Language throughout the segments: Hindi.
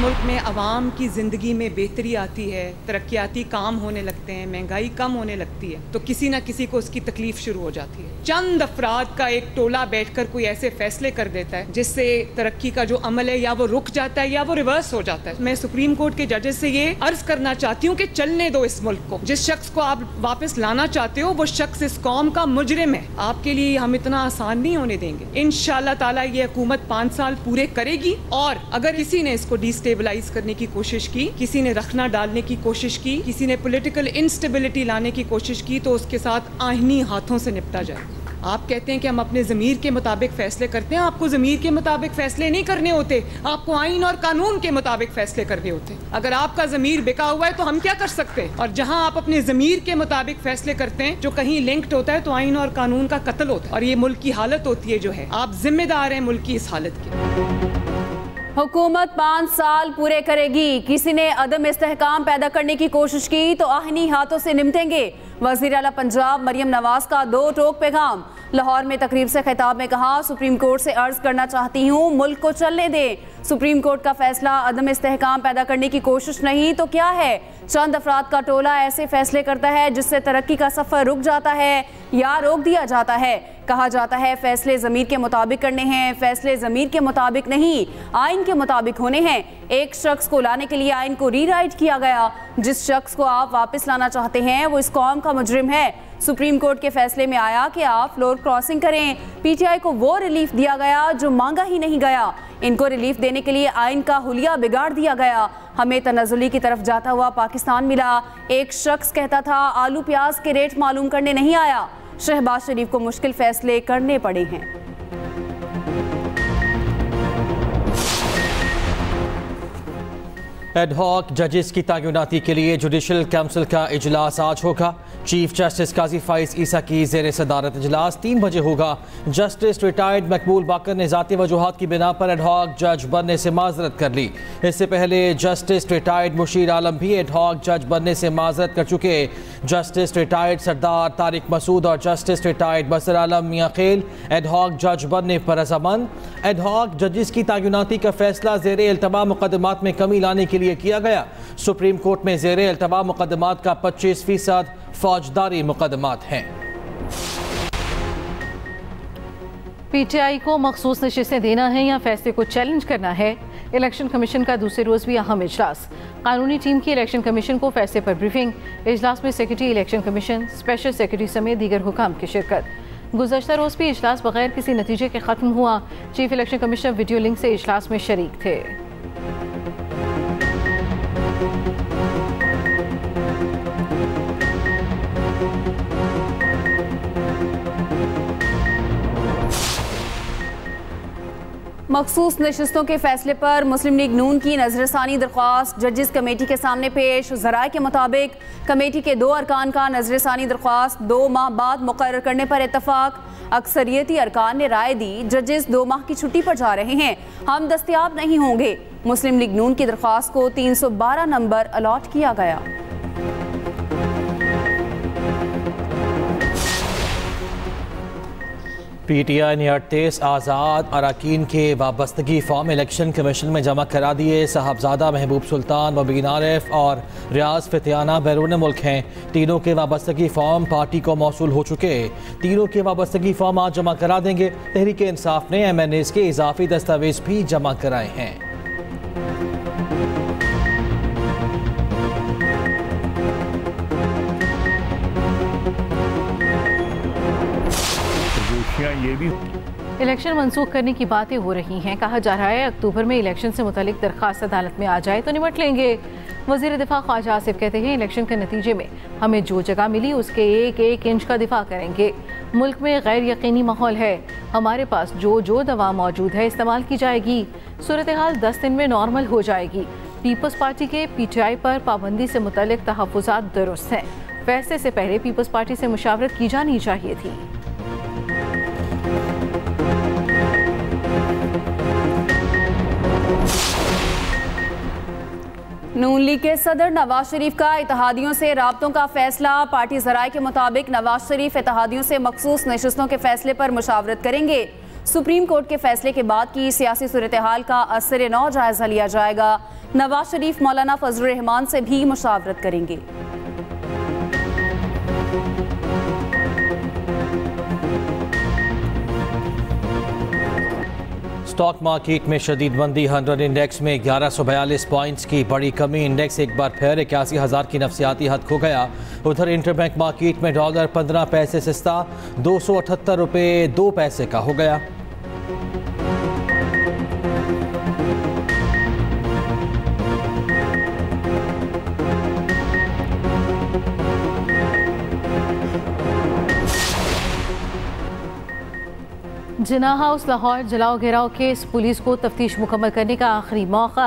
मुल्क में आवाम की ज़िंदगी में बेहतरी आती है, तरक्याती काम होने लगते हैं, महंगाई कम होने लगती है, तो किसी ना किसी को उसकी तकलीफ शुरू हो जाती है। चंद अफराद का एक टोला बैठकर कोई ऐसे फैसले कर देता है जिससे तरक्की का जो अमल है या वो रुक जाता है या वो रिवर्स हो जाता है। मैं सुप्रीम कोर्ट के जजेस से ये अर्ज करना चाहती हूँ कि चलने दो इस मुल्क को। जिस शख्स को आप वापस लाना चाहते हो वो शख्स इस कौम का मुजरिम है। आपके लिए हम इतना आसान नहीं होने देंगे। इंशाअल्लाह ताला ये हुकूमत 5 साल पूरे करेगी, और अगर किसी ने इसको डिस्टेबलाइज करने की कोशिश की, किसी ने रखना डालने की कोशिश की, किसी ने पॉलिटिकल इंस्टेबिलिटी लाने की कोशिश की, तो उसके साथ आईनी हाथों से निपटा जाए। आप कहते हैं कि हम अपने ज़मीर के मुताबिक फैसले करते हैं। आपको ज़मीर के मुताबिक फैसले नहीं करने होते, आपको आइन और कानून के मुताबिक फैसले करने होते। अगर आपका ज़मीर बिका हुआ है तो हम क्या कर सकते हैं? और जहां आप अपने ज़मीर के मुताबिक फैसले करते हैं जो कहीं लिंक्ड होता है, तो आइन और कानून का कत्ल होता है, और ये मुल्क की हालत होती है जो है। आप जिम्मेदार हैं मुल्क की इस हालत की। हुकूमत 5 साल पूरे करेगी। किसी ने अदम इस्तेहकाम पैदा करने की कोशिश की तो आहिनी हाथों से निमटेंगे। वज़ीर आला पंजाब मरियम नवाज का 2 टोक पैगाम। लाहौर में तकरीब से खिताब में कहा, सुप्रीम कोर्ट से अर्ज करना चाहती हूँ, मुल्क को चलने दे। सुप्रीम कोर्ट का फैसला अदम इस्तेहकाम पैदा करने की कोशिश नहीं तो क्या है? चंद अफराद का टोला ऐसे फैसले करता है जिससे तरक्की का सफ़र रुक जाता है या रोक दिया जाता है। कहा जाता है फैसले ज़मीर के मुताबिक करने हैं। फैसले ज़मीर के मुताबिक नहीं, आइन के मुताबिक होने हैं। एक शख्स को लाने के लिए आइन को रीराइट किया गया। जिस शख्स को आप वापस लाना चाहते हैं वो इस कौम का मुजरिम है। सुप्रीम कोर्ट के फैसले में आया कि आप फ्लोर क्रॉसिंग करें। पीटीआई को वो रिलीफ दिया गया जो मांगा ही नहीं गया। इनको रिलीफ देने के लिए आइन का हुलिया बिगाड़ दिया गया। हमें तनज़्ज़ुली की तरफ जाता हुआ पाकिस्तान मिला। एक शख्स कहता था आलू प्याज के रेट मालूम करने नहीं आया। शहबाज शरीफ को मुश्किल फैसले करने पड़े हैं। एडहॉक जजेस की तैनाती के लिए जुडिशल काउंसिल का इजलास आज होगा। चीफ जस्टिस काजी फाइज ईसा की ज़ेर सदारत इजलास 3 बजे होगा। जस्टिस रिटायर्ड मकबूल बाकर ने ज़ाती वजूहात की बिना पर एडहॉक जज बनने से माजरत कर ली। इससे पहले जस्टिस रिटायर्ड मुशीर आलम भी एडहॉक जज बनने से माजरत कर चुके। जस्टिस रिटायर्ड सरदार तारिक मसूद और जस्टिस रिटायर्ड बसर आलम मियां खेल एडहॉक जज बनने पर रजामंद। एडहॉक जजेस की तैनाती का फैसला ज़ेर इल्तवा मुकदमात में कमी लाने के लिए किया गया। सुप्रीम कोर्ट में ज़ेर इल्तवा मुकदमात का 25% फौजदारी मुकदमात हैं। पीटीआई को मखसूस नशिस्तें देना है या फैसले को चैलेंज करना है। इलेक्शन कमीशन का दूसरे रोज भी अहम इजलास। कानूनी टीम की इलेक्शन कमीशन को फैसले पर ब्रीफिंग। इजलास में secretary election commission, special secretary समेत दीगर हुकाम की शिरकत। गुज़श्ता रोज भी इजलास बगैर किसी नतीजे के खत्म हुआ। Chief election commissioner video link से इजलास में शरीक थे। मखसूस नशिस्तों के फैसले पर मुस्लिम लीग नून की नजरसानी दरख्वास्त जजेस कमेटी के सामने पेश। ज़राए के मुताबिक कमेटी के 2 अरकान का नजरसानी दरख्वास्त 2 माह बाद मुकर्रर करने पर इत्तफाक। अक्सरियती अरकान ने राय दी जजेस 2 माह की छुट्टी पर जा रहे हैं, हम दस्तयाब नहीं होंगे। मुस्लिम लीग नून की दरख्वास्त को 312 नंबर अलॉट किया गया। पीटीआई ने 38 आज़ाद अरकान के वाबस्तगी फॉर्म इलेक्शन कमीशन में जमा करा दिए। साहबजादा महबूब सुल्तान, मुबीन आरिफ और रियाज फितियाना बैरून मुल्क हैं। तीनों के वाबस्तगी फॉर्म पार्टी को मौसूल हो चुके। तीनों के वाबस्तगी फॉर्म आज जमा करा देंगे। तहरीक इंसाफ ने MNAs के इजाफी दस्तावेज भी जमा कराए हैं। इलेक्शन मनसूख करने की बातें हो रही हैं। कहा जा रहा है अक्टूबर में इलेक्शन से मुतालिक दरखास्त अदालत में आ जाए तो निपट लेंगे। वज़ीर दिफा ख्वाजा आसिफ कहते हैं इलेक्शन के नतीजे में हमें जो जगह मिली उसके 1-1 इंच का दिफा करेंगे। मुल्क में गैर यकीनी माहौल है, हमारे पास जो दवा मौजूद है इस्तेमाल की जाएगी। सूरत हाल 10 दिन में नॉर्मल हो जाएगी। पीपल्स पार्टी के PTI पर पाबंदी से मुतालिक तहफ़्फ़ुज़ात दुरुस्त हैं। फैसले से पहले पीपल्स पार्टी से मुशावरत की जानी चाहिए थी। नून लीग के सदर नवाज शरीफ का इत्तेहादियों से राब्तों का फैसला। पार्टी ज़राए के मुताबिक नवाज शरीफ इत्तेहादियों से मखसूस नशिस्तों के फैसले पर मुशावरत करेंगे। सुप्रीम कोर्ट के फैसले के बाद की सियासी सूरत हाल का असर नौ जायजा लिया जाएगा। नवाज शरीफ मौलाना फजलुर रहमान से भी मुशावरत करेंगे। स्टॉक मार्केट में शदीद मंदी, 100 इंडेक्स में 1142 पॉइंट्स की बड़ी कमी। इंडेक्स एक बार फिर 81,000 की नफसियाती हद खो गया। उधर इंटरबैंक मार्केट में डॉलर 15 पैसे सस्ता 278 रुपये 2 पैसे का हो गया। जिन्ना हाउस लाहौर जलाओ घेराव केस, पुलिस को तफ्तीश मुकम्मल करने का आखिरी मौका।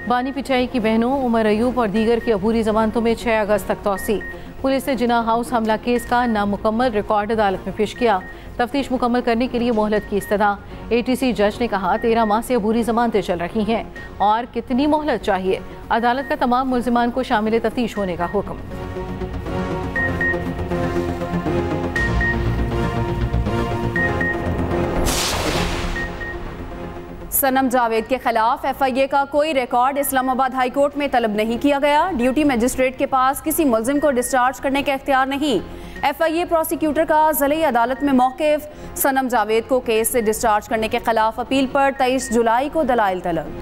बानी पिचाई की बहनों उमर अयूब और दीगर की अबूरी जमानतों में 6 अगस्त तक तौसी। पुलिस ने जिन्ना हाउस हमला केस का नामुकम्मल रिकॉर्ड अदालत में पेश किया। तफ्तीश मुकम्मल करने के लिए मोहलत की इस्तदा। ATC जज ने कहा 13 माह से अबूरी जमानतें चल रही हैं और कितनी मोहलत चाहिए। अदालत का तमाम मुल्जिमान को शामिल तफ्तीश होने का हुक्म। सनम जावेद के खिलाफ FIA का कोई रिकॉर्ड इस्लामाबाद हाई कोर्ट में तलब नहीं किया गया। ड्यूटी मजिस्ट्रेट के पास किसी मुल्जिम को डिस्चार्ज करने का इख्तियार नहीं। FIA प्रोसिक्यूटर का ज़िली अदालत में मौक़िफ़। सनम जावेद को केस से डिस्चार्ज करने के खिलाफ अपील पर 23 जुलाई को दलाइल तलब।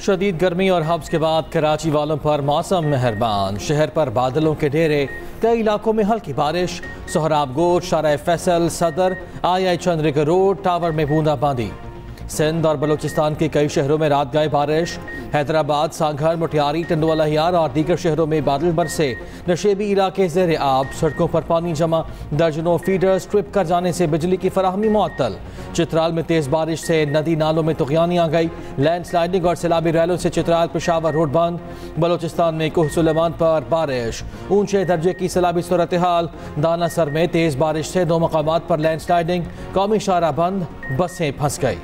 शदीद गर्मी और हब्स के बाद कराची वालों पर मौसम मेहरबान। शहर पर बादलों के डेरे, कई इलाकों में हल्की बारिश। सोहराब गोट, शारा फैसल, सदर, II चंद्रिका रोड, टावर में बूंदाबांदी। सिंध और बलूचिस्तान के कई शहरों में रात गए बारिश। हैदराबाद, सांघर, मोटियारी, टंडवाला हियार और दीगर शहरों में बादल बरसे। नशेबी इलाके ज़ेरे आब, सड़कों पर पानी जमा। दर्जनों फीडर्स ट्रिप कर जाने से बिजली की फराहमी मुअत्तल। चित्राल में तेज़ बारिश से नदी नालों में तुग़यानी आ गई। लैंडस्लाइडिंग और सैलाबी रैलों से चित्राल पेशावर रोड बंद। बलूचिस्तान में कोह सुलेमान पर बारिश। ऊंचे दर्जे की सैलाबी सूरत हाल। दाना सर में तेज़ बारिश से 2 मकामात पर लैंडस्लाइडिंग। कौमी शाहराह बंद, बसें फंस गई।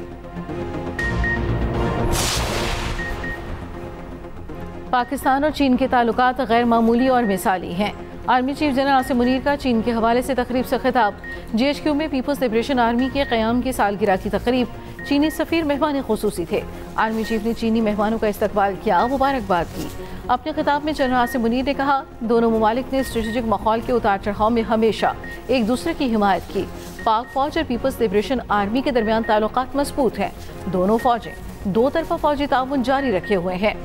पाकिस्तान और चीन के ताल्लुकात गैर मामूली और मिसाली हैं। Army chief general Asim Munir का चीन के हवाले से तकरीब से खिताब। GHQ में पीपल्स लिबरेशन आर्मी के क़याम की सालगिरह की तकरीब। चीनी सफ़ीर मेहमान खुसूसी थे। आर्मी चीफ ने चीनी मेहमानों का इस्तकबाल किया, मुबारकबाद की। अपने खिताब में जनरल आसिम मुनीर ने कहा, दोनों ममालिक ने स्ट्रेटेजिक माहौल के उतार चढ़ाव में हमेशा एक दूसरे की हिमायत की। पाक फौज और पीपल्स लिबरेशन आर्मी के दरमियान ताल्लुकात मजबूत हैं। दोनों फौजें दो तरफा फौजी ताउन जारी रखे हुए हैं।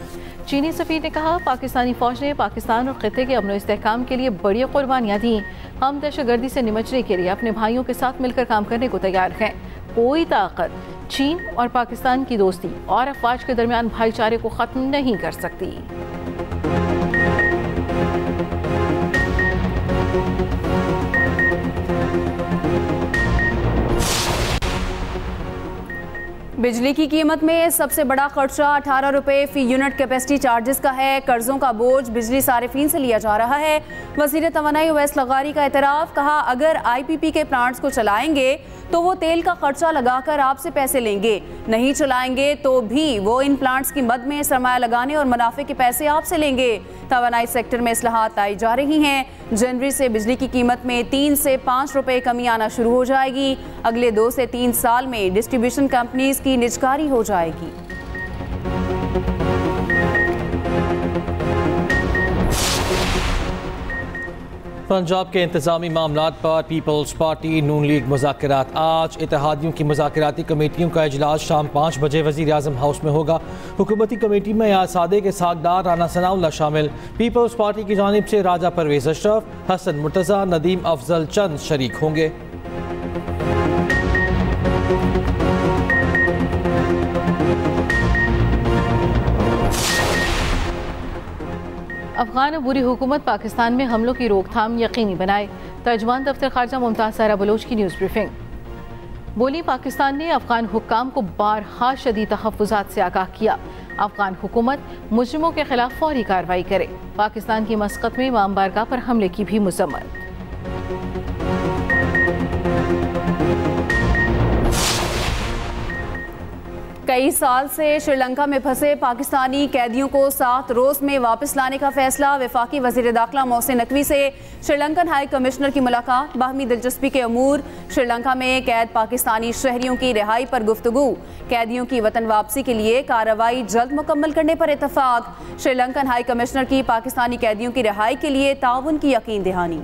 चीनी सफ़ीर ने कहा, पाकिस्तानी फ़ौज ने पाकिस्तान और ख़ित्ते के अमन इस्तेहकाम के लिए बड़ी कुर्बानियाँ दी। हम दहशतगर्दी से निमटने के लिए अपने भाइयों के साथ मिलकर काम करने को तैयार हैं। कोई ताकत चीन और पाकिस्तान की दोस्ती और अफवाज के दरमियान भाईचारे को ख़त्म नहीं कर सकती। बिजली की कीमत में सबसे बड़ा खर्चा 18 रुपये फ़ी यूनिट कैपेसिटी चार्जेस का है। कर्जों का बोझ बिजली सारिफीन से लिया जा रहा है। वज़ीर तवानाई उवैस लगारी का एतराफ़, कहा अगर IPP के प्लांट्स को चलाएंगे तो वो तेल का खर्चा लगाकर आपसे पैसे लेंगे, नहीं चलाएंगे तो भी वो इन प्लांट्स की मद में सरमाया लगाने और मुनाफे के पैसे आपसे लेंगे। तवानाई सेक्टर में इस्लाहात लाई जा रही हैं। जनवरी से बिजली की कीमत में 3 से 5 रुपये कमी आना शुरू हो जाएगी। अगले 2 से 3 साल में डिस्ट्रीब्यूशन कंपनीज की निजकारी हो जाएगी। पंजाब के इंतजामी मामलात पर पीपल्स पार्टी नून लीग मुज़ाकरात आज। इत्तेहादियों की मुज़ाकराती कमेटियों का इजलास शाम 5 बजे वज़ीर आज़म हाउस में होगा। हुकूमती कमेटी में यासादे के सागदार राना सनाउल्लाह शामिल। पीपल्स पार्टी की जानिब से राजा परवेज़ अशरफ, हसन मुर्तज़ा, नदीम अफजल चंद शरीक होंगे। अफगान अबूरी हुकूमत पाकिस्तान में हमलों की रोकथाम यकीनी बनाए। तर्जुमान दफ्तर खारजा मुमताज़ सारा बलोच की न्यूज़ ब्रीफिंग। बोली, पाकिस्तान ने अफगान हुक्काम को बारहा शदीद तहफ़्फ़ुज़ात से आगाह किया। अफगान हुकूमत मुजरिमों के खिलाफ फौरी कार्रवाई करे। पाकिस्तान की मस्कत में इमाम बारगाह पर हमले की भी मज़म्मत। कई साल से श्रीलंका में फंसे पाकिस्तानी कैदियों को 7 रोज में वापस लाने का फैसला। वफाकी वजीर दाखिला मोहसिन नकवी से श्रीलंकन हाई कमिश्नर की मुलाकात। बाहमी दिलचस्पी के अमूर। श्रीलंका में कैद पाकिस्तानी शहरियों की रिहाई पर गुफ्तगू। कैदियों की वतन वापसी के लिए कार्रवाई जल्द मुकम्मल करने पर इतफाक। श्रीलंकन हाई कमिश्नर की पाकिस्तानी कैदियों की रिहाई के लिए ताउन की यकीन दहानी।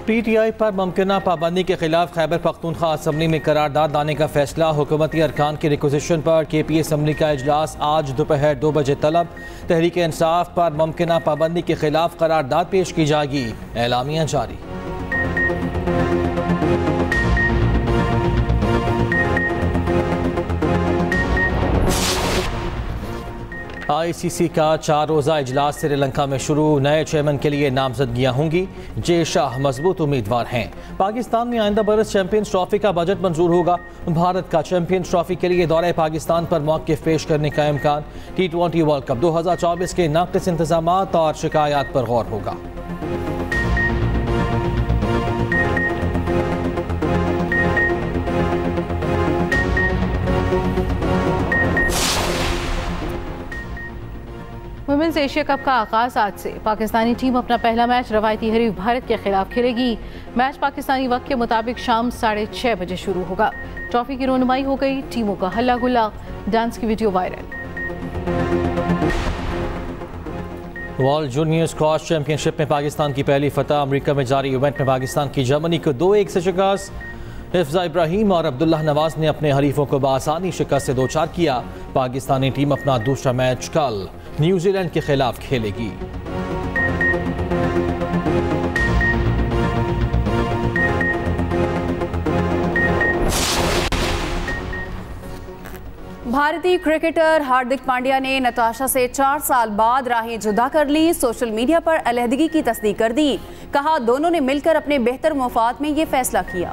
PTI पर मुमकिना पाबंदी के खिलाफ खैबर पख्तूनख्वा असम्बली में करारदाद लाने का फैसला। हुकूमती अरकान की रिक्वेजिशन पर KP असम्बली का इजलास आज दोपहर 2 बजे तलब। तहरीक इंसाफ पर मुमकिना पाबंदी के खिलाफ करारदाद पेश की जाएगी। एलामिया जारी। ICC का 4 रोज़ा इजलास श्रीलंका में शुरू। नए चेयरमैन के लिए नामजदगियां होंगी। जे शाह मजबूत उम्मीदवार हैं। पाकिस्तान में आइंदा बरस चैंपियंस ट्रॉफी का बजट मंजूर होगा। भारत का चैंपियंस ट्रॉफी के लिए दौरे पाकिस्तान पर मौक़िफ़ पेश करने का इम्कान। T20 वर्ल्ड कप 2024 के नाक़िस इंतज़ामात और शिकायत पर गौर होगा। वुमेन्स एशिया कप का आगाज आज से। पाकिस्तानी टीम अपना पहला मैच रवायती हरीफ भारत के खिलाफ खेलेगी। मैच पाकिस्तानी वक्त के मुताबिक शाम 6:30 बजे शुरू होगा। ट्रॉफी की रोनुमाई हो गई। टीमों का हल्ला गुल्ला। डांस की video viral. World junior squash championship में पाकिस्तान की पहली फतह। अमेरिका में जारी इवेंट में पाकिस्तान की जर्मनी को 2-1 से शिकस्त। हिफ्जा इब्राहिम और अब्दुल्लाह नवाज ने अपने हरीफों को बआसानी शिकस्त से दोचार किया। पाकिस्तानी टीम अपना दूसरा मैच कल न्यूजीलैंड के खिलाफ खेलेगी। भारतीय क्रिकेटर हार्दिक पांड्या ने नताशा से 4 साल बाद राहें जुदा कर ली। सोशल मीडिया पर अलहदगी की तस्दीक कर दी। कहा दोनों ने मिलकर अपने बेहतर मफाद में ये फैसला किया।